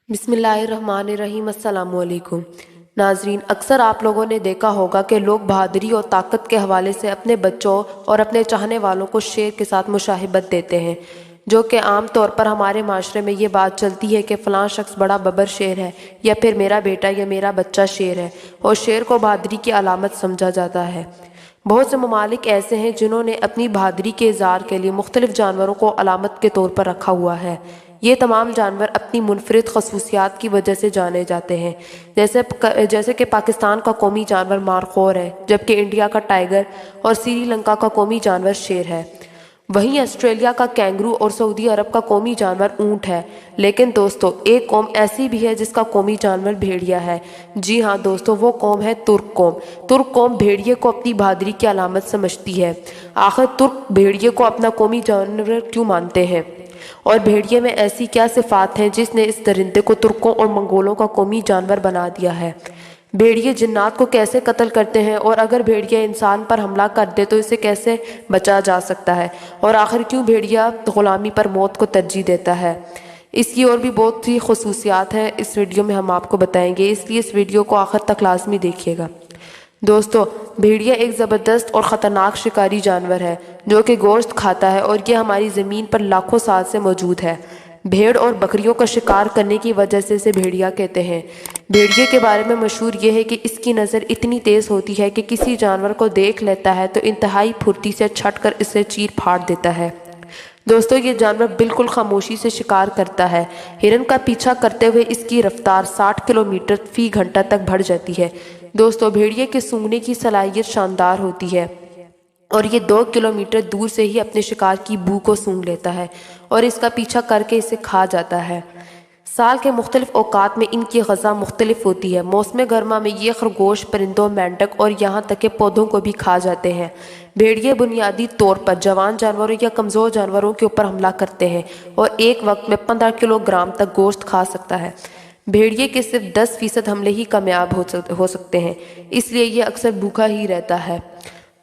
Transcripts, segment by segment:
بسم اللہ الرحمن الرحیم۔ السلام علیکم ناظرین، اکثر آپ لوگوں نے دیکھا ہوگا کہ لوگ بہادری اور طاقت کے حوالے سے اپنے بچوں اور اپنے چاہنے والوں کو شیر کے ساتھ مشابہت دیتے ہیں، جو کہ عام طور پر ہمارے معاشرے میں یہ بات چلتی ہے کہ فلاں شخص بڑا ببر شیر ہے، یا پھر میرا بیٹا یا میرا بچہ شیر ہے، اور شیر کو بہادری کی علامت سمجھا جاتا ہے۔ بہت سے ممالک ایسے ہیں جنہوں نے اپنی بہادری کے اظہار کے لیے مختلف جانوروں کو علامت کے طور پر رکھا ہوا ہے۔ یہ تمام جانور اپنی منفرد خصوصیات کی وجہ سے جانے جاتے ہیں، جیسے کہ پاکستان کا قومی جانور مارخور ہے، جبکہ انڈیا کا ٹائیگر اور سری لنکا کا قومی جانور شیر ہے۔ وہیں آسٹریلیا کا کینگرو اور سعودی عرب کا قومی جانور اونٹ ہے۔ لیکن دوستو، ایک قوم ایسی بھی ہے جس کا قومی جانور بھیڑیا ہے۔ جی ہاں دوستو، وہ قوم ہے ترک قوم۔ ترک قوم بھیڑیے کو اپنی بہادری کی علامت سمجھتی ہے۔ آخر ترک بھیڑیے کو اپنا قومی جانور کیوں مانتے ہیں؟ اور بھیڑیے میں ایسی کیا صفات ہیں جس نے اس درندے کو ترکوں اور منگولوں کا قومی جانور بنا دیا ہے؟ بھیڑیے جنات کو کیسے قتل کرتے ہیں، اور اگر بھیڑیا انسان پر حملہ کر دے تو اسے کیسے بچا جا سکتا ہے؟ اور آخر کیوں بھیڑیا غلامی پر موت کو ترجیح دیتا ہے؟ اس کی اور بھی بہت سی خصوصیات ہیں، اس ویڈیو میں ہم آپ کو بتائیں گے، اس لیے اس ویڈیو کو آخر تک لازمی دیکھیے گا۔ دوستو، بھیڑیا ایک زبردست اور خطرناک شکاری جانور ہے جو کہ گوشت کھاتا ہے، اور یہ ہماری زمین پر لاکھوں سال سے موجود ہے۔ بھیڑ اور بکریوں کا شکار کرنے کی وجہ سے اسے بھیڑیا کہتے ہیں۔ بھیڑیے کے بارے میں مشہور یہ ہے کہ اس کی نظر اتنی تیز ہوتی ہے کہ کسی جانور کو دیکھ لیتا ہے تو انتہائی پھرتی سے چھٹ کر اسے چیر پھاڑ دیتا ہے۔ دوستو، یہ جانور بالکل خاموشی سے شکار کرتا ہے۔ ہرن کا پیچھا کرتے ہوئے اس کی رفتار 60 کلومیٹر فی گھنٹہ تک بڑھ جاتی ہے۔ دوستو، بھیڑیے کے سونگھنے کی صلاحیت شاندار ہوتی ہے، اور یہ 2 کلومیٹر دور سے ہی اپنے شکار کی بو کو سونگھ لیتا ہے اور اس کا پیچھا کر کے اسے کھا جاتا ہے۔ سال کے مختلف اوقات میں ان کی غذا مختلف ہوتی ہے۔ موسم گرما میں یہ خرگوش، پرندوں، مینڈک اور یہاں تک کہ پودوں کو بھی کھا جاتے ہیں۔ بھیڑیے بنیادی طور پر جوان جانوروں یا کمزور جانوروں کے اوپر حملہ کرتے ہیں اور ایک وقت میں 15 کلو گرام تک گوشت کھا سکتا ہے۔ بھیڑیے کے صرف 10% حملے ہی کامیاب ہو سکتے ہیں، اس لیے یہ اکثر بھوکا ہی رہتا ہے۔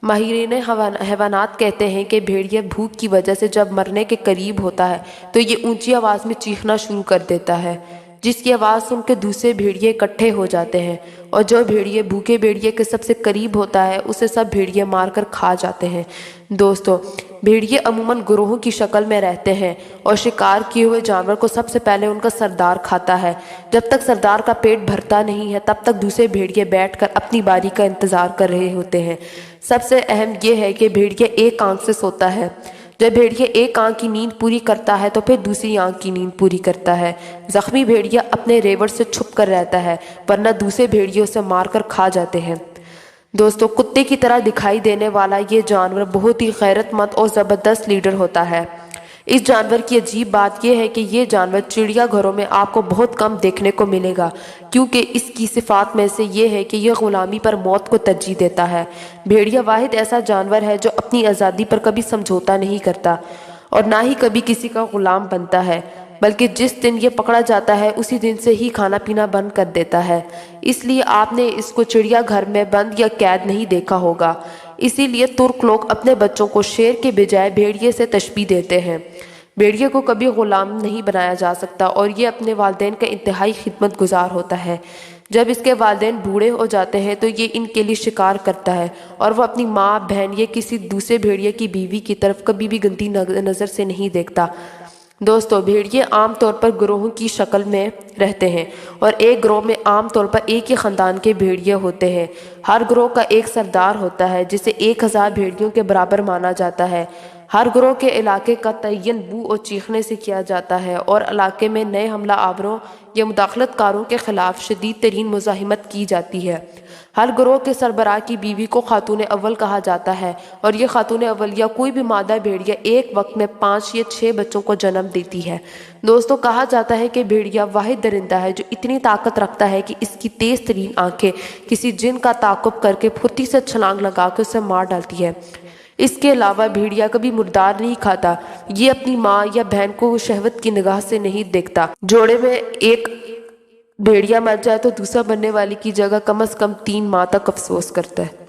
ماہرین حیوانات کہتے ہیں کہ بھیڑیا بھوک کی وجہ سے جب مرنے کے قریب ہوتا ہے تو یہ اونچی آواز میں چیخنا شروع کر دیتا ہے، جس کی آواز سن کے دوسرے بھیڑیے اکٹھے ہو جاتے ہیں، اور جو بھیڑیے بھوکے بھیڑیے کے سب سے قریب ہوتا ہے اسے سب بھیڑیے مار کر کھا جاتے ہیں۔ دوستو، بھیڑیے عموماً گروہوں کی شکل میں رہتے ہیں، اور شکار کیے ہوئے جانور کو سب سے پہلے ان کا سردار کھاتا ہے۔ جب تک سردار کا پیٹ بھرتا نہیں ہے تب تک دوسرے بھیڑیے بیٹھ کر اپنی باری کا انتظار کر رہے ہوتے ہیں۔ سب سے اہم یہ ہے کہ بھیڑیا ایک آنکھ سے سوتا ہے۔ جب بھیڑیا ایک آنکھ کی نیند پوری کرتا ہے تو پھر دوسری آنکھ کی نیند پوری کرتا ہے۔ زخمی بھیڑیا اپنے ریوڑ سے چھپ کر رہتا ہے، ورنہ دوسرے بھیڑیے اسے مار کر کھا جاتے ہیں۔ دوستو، کتے کی طرح دکھائی دینے والا یہ جانور بہت ہی غیرت مند اور زبردست لیڈر ہوتا ہے۔ اس جانور کی عجیب بات یہ ہے کہ یہ جانور چڑیا گھروں میں آپ کو بہت کم دیکھنے کو ملے گا، کیونکہ اس کی صفات میں سے یہ ہے کہ یہ غلامی پر موت کو ترجیح دیتا ہے۔ بھیڑیا واحد ایسا جانور ہے جو اپنی آزادی پر کبھی سمجھوتا نہیں کرتا، اور نہ ہی کبھی کسی کا غلام بنتا ہے، بلکہ جس دن یہ پکڑا جاتا ہے اسی دن سے ہی کھانا پینا بند کر دیتا ہے۔ اس لیے آپ نے اس کو چڑیا گھر میں بند یا قید نہیں دیکھا ہوگا۔ اسی لیے ترک لوگ اپنے بچوں کو شیر کے بجائے بھیڑیے سے تشبیہ دیتے ہیں۔ بھیڑیے کو کبھی غلام نہیں بنایا جا سکتا، اور یہ اپنے والدین کا انتہائی خدمت گزار ہوتا ہے۔ جب اس کے والدین بوڑھے ہو جاتے ہیں تو یہ ان کے لیے شکار کرتا ہے، اور وہ اپنی ماں، بہن یا کسی دوسرے بھیڑیے کی بیوی کی طرف کبھی بھی گندی نظر سے نہیں دیکھتا۔ دوستو، بھیڑیے عام طور پر گروہوں کی شکل میں رہتے ہیں، اور ایک گروہ میں عام طور پر ایک ہی خاندان کے بھیڑیے ہوتے ہیں۔ ہر گروہ کا ایک سردار ہوتا ہے جسے 1000 بھیڑیوں کے برابر مانا جاتا ہے۔ ہر گروہ کے علاقے کا تعین بو اور چیخنے سے کیا جاتا ہے، اور علاقے میں نئے حملہ آوروں یا مداخلت کاروں کے خلاف شدید ترین مزاحمت کی جاتی ہے۔ ہر گروہ کے سربراہ کی بیوی کو خاتون اول کہا جاتا ہے، اور یہ خاتون اول یا کوئی بھی مادہ بھیڑیا ایک وقت میں 5 یا 6 بچوں کو جنم دیتی ہے۔ دوستو، کہا جاتا ہے کہ بھیڑیا واحد درندہ ہے جو اتنی طاقت رکھتا ہے کہ اس کی تیز ترین آنکھیں کسی جن کا تعاقب کر کے پھرتی سے چھلانگ لگا کے اسے مار ڈالتی ہے۔ اس کے علاوہ بھیڑیا کبھی مردار نہیں کھاتا۔ یہ اپنی ماں یا بہن کو شہوت کی نگاہ سے نہیں دیکھتا۔ جوڑے میں ایک بھیڑیا مر جائے تو دوسرا بننے والی کی جگہ کم از کم 3 ماہ تک افسوس کرتا ہے۔